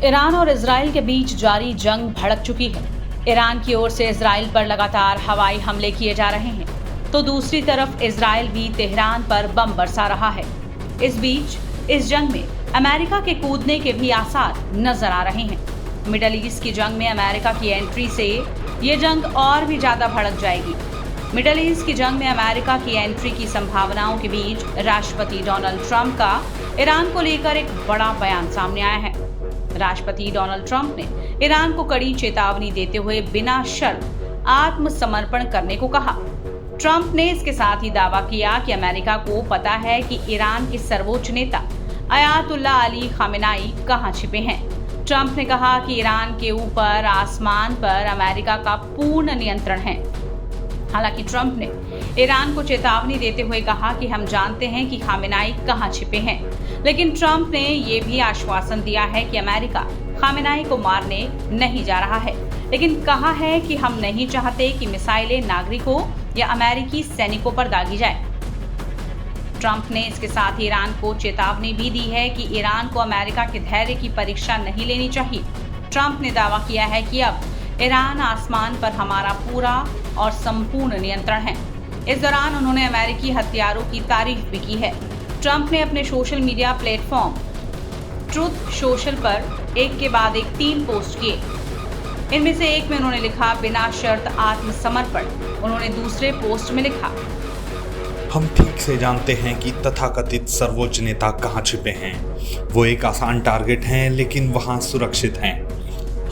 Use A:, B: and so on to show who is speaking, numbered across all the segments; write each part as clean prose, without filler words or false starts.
A: Iran और Israel के बीच जारी जंग भड़क चुकी है। ईरान की ओर से इजराइल पर लगातार हवाई हमले किए जा रहे हैं, तो दूसरी तरफ इजराइल भी तेहरान पर बम बरसा रहा है। इस बीच इस जंग में अमेरिका के कूदने के भी आसार नजर आ रहे हैं। मिडल ईस्ट की जंग में अमेरिका की एंट्री से ये जंग और भी ज्यादा भड़क जाएगी। मिडल ईस्ट की जंग में अमेरिका की एंट्री की संभावनाओं के बीच राष्ट्रपति डोनाल्ड ट्रंप का ईरान को लेकर एक बड़ा बयान सामने आया है। राष्ट्रपति डोनाल्ड ट्रंप ने ईरान को कड़ी चेतावनी देते हुए बिना शर्त आत्मसमर्पण करने को कहा। ट्रंप ने इसके साथ ही दावा किया कि अमेरिका को पता है कि ईरान के सर्वोच्च नेता अयातुल्ला अली खामेनेई कहां छिपे हैं। ट्रंप ने कहा कि ईरान के ऊपर आसमान पर अमेरिका का पूर्ण नियंत्रण है। हालांकि ट्रंप ने ईरान को चेतावनी देते हुए कहा कि हम जानते हैं कि खामेनेई कहां छिपे हैं, लेकिन ट्रंप ने यह भी आश्वासन दिया है कि अमेरिका खामेनेई को मारने नहीं जा रहा है, लेकिन कहा है कि हम नहीं चाहते कि मिसाइलें नागरिकों या अमेरिकी सैनिकों पर दागी जाए। ट्रंप ने इसके साथ ईरान को चेतावनी भी दी है कि ईरान को अमेरिका के धैर्य की परीक्षा नहीं लेनी चाहिए। ट्रंप ने दावा किया है कि अब ईरान आसमान पर हमारा पूरा और संपूर्ण नियंत्रण है। इस दौरान उन्होंने अमेरिकी हथियारों की तारीफ भी की है। ट्रंप ने अपने social media platform truth social पर एक के बाद एक 3 पोस्ट किए। इनमें से एक में उन्होंने लिखा, बिना शर्त आत्मसमर्पण। उन्होंने दूसरे पोस्ट में लिखा,
B: हम ठीक से जानते हैं कि तथाकथित सर्वोच्च नेता कहाँ छिपे हैं। वो एक आसान टारगेट हैं, लेकिन वहाँ सुरक्षित हैं।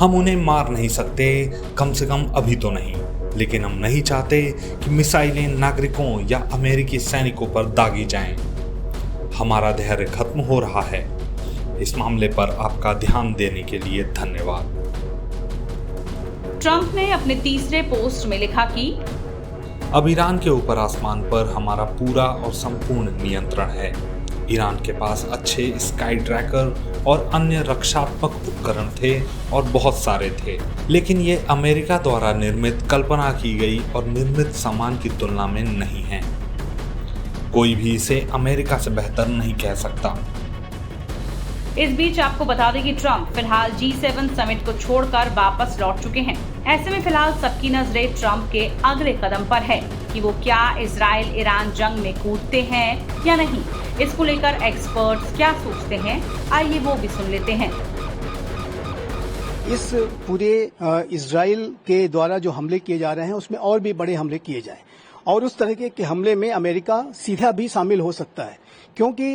B: हम उन्हें मार नहीं सकते, कम से कम अभी तो नहीं, लेकिन हम नहीं चाहते कि मिसाइलें नागरिकों या अमेरिकी सैनिकों पर दागी जाएं। हमारा धैर्य खत्म हो रहा है। इस मामले पर आपका ध्यान देने के लिए धन्यवाद।
A: ट्रंप ने अपने तीसरे पोस्ट में लिखा कि
B: अब ईरान के ऊपर आसमान पर हमारा पूरा और संपूर्ण नियंत्रण है। ईरान के पास अच्छे स्काई ट्रैकर और अन्य रक्षात्मक उपकरण थे और बहुत सारे थे, लेकिन ये अमेरिका द्वारा निर्मित, कल्पना की गई और निर्मित सामान की तुलना में नहीं है। कोई भी इसे अमेरिका से बेहतर नहीं कह सकता।
A: इस बीच आपको बता दें कि ट्रंप फिलहाल G7 समिट को छोड़कर वापस लौट चुके हैं। ऐसे में फिलहाल सबकी नजरें ट्रंप के अगले कदम पर है कि वो क्या इजराइल ईरान जंग में कूदते हैं या नहीं। इसको लेकर एक्सपर्ट्स क्या सोचते हैं, आइए वो भी सुन लेते हैं।
C: इस पूरे इजराइल के द्वारा जो हमले किए जा रहे हैं उसमें और भी बड़े हमले किए जाएं, और उस तरह के हमले में अमेरिका सीधा भी शामिल हो सकता है, क्योंकि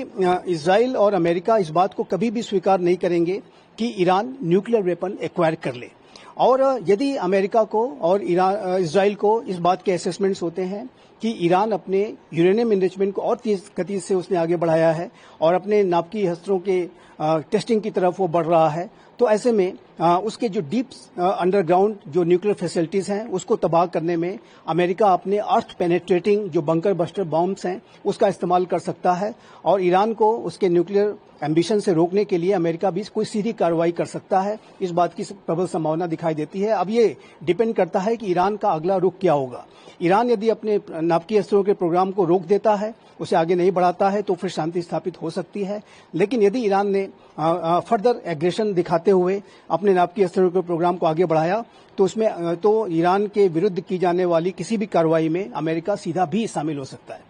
C: इजराइल और अमेरिका इस बात को कभी भी स्वीकार नहीं करेंगे कि ईरान न्यूक्लियर वेपन एक्वायर कर ले। और यदि अमेरिका को और इजराइल को इस बात के असेसमेंट्स होते हैं कि ईरान अपने यूरेनियम एनरिचमेंट को और तेज गति से उसने आगे बढ़ाया है और अपने नाभिकीय अस्त्रों के टेस्टिंग की तरफ वो बढ़ रहा है, तो ऐसे में उसके जो डीप अंडरग्राउंड जो न्यूक्लियर फैसिलिटीज हैं उसको तबाह करने में अमेरिका अपने अर्थ पेनेट्रेटिंग जो बंकर बस्टर बॉम्ब्स हैं उसका इस्तेमाल कर सकता है, और ईरान को उसके न्यूक्लियर एम्बिशन से रोकने के लिए अमेरिका भी कोई सीधी कार्रवाई कर सकता है। इस बात की प्रबल संभावना दिखाई देती है। अब ये डिपेंड करता है कि ईरान का अगला रुख क्या होगा। ईरान यदि अपने नाभिकीय अस्त्रों के प्रोग्राम को रोक देता है, उसे आगे नहीं बढ़ाता है, तो फिर शांति स्थापित हो सकती है। लेकिन यदि ईरान ने फर्दर एग्रेशन दिखाते हुए अपने नाभिकीय अस्त्रों के प्रोग्राम को आगे बढ़ाया, तो उसमें तो ईरान के विरुद्ध की जाने वाली किसी भी कार्रवाई में अमेरिका सीधा भी शामिल हो सकता है।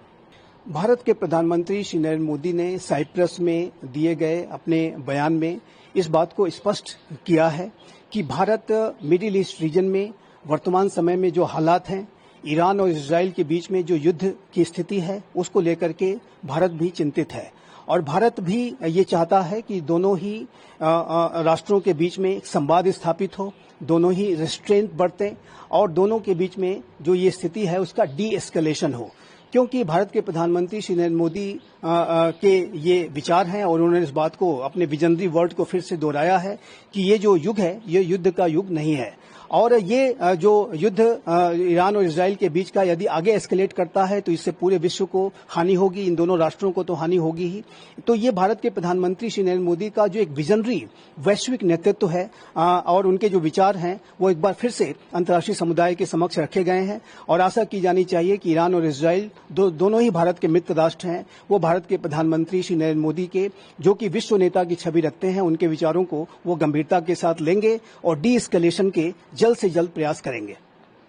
C: भारत के प्रधानमंत्री श्री नरेंद्र मोदी ने साइप्रस में दिए गए अपने बयान में इस बात को स्पष्ट किया है कि भारत मिडिल ईस्ट रीजन में वर्तमान समय में जो हालात हैं, ईरान और इजराइल के बीच में जो युद्ध की स्थिति है, उसको लेकर के भारत भी चिंतित है। और भारत भी ये चाहता है कि दोनों ही राष्ट्रों के बीच में एक संवाद स्थापित हो, दोनों ही रेस्ट्रेंट बरतें और दोनों के बीच में जो ये स्थिति है उसका डी एस्केलेशन हो, क्योंकि भारत के प्रधानमंत्री श्री नरेंद्र मोदी के ये विचार हैं और उन्होंने इस बात को अपने विजनरी वर्ड को फिर से दोहराया है कि ये जो युग है ये युद्ध का युग नहीं है। और ये जो युद्ध ईरान और इजराइल के बीच का यदि आगे एस्केलेट करता है तो इससे पूरे विश्व को हानि होगी, इन दोनों राष्ट्रों को तो हानि होगी ही। तो ये भारत के प्रधानमंत्री श्री नरेंद्र मोदी का जो एक विजनरी वैश्विक नेतृत्व है और उनके जो विचार हैं वो एक बार फिर से अंतर्राष्ट्रीय समुदाय के समक्ष रखे गए हैं और आशा की जानी चाहिए कि ईरान और इजराइल दोनों ही भारत के मित्र राष्ट्र हैं, वो भारत के प्रधानमंत्री श्री नरेंद्र मोदी के जो कि विश्व नेता की छवि रखते हैं उनके विचारों को वो गंभीरता के साथ लेंगे और डी एस्केलेशन के जल्द से जल्द प्रयास करेंगे।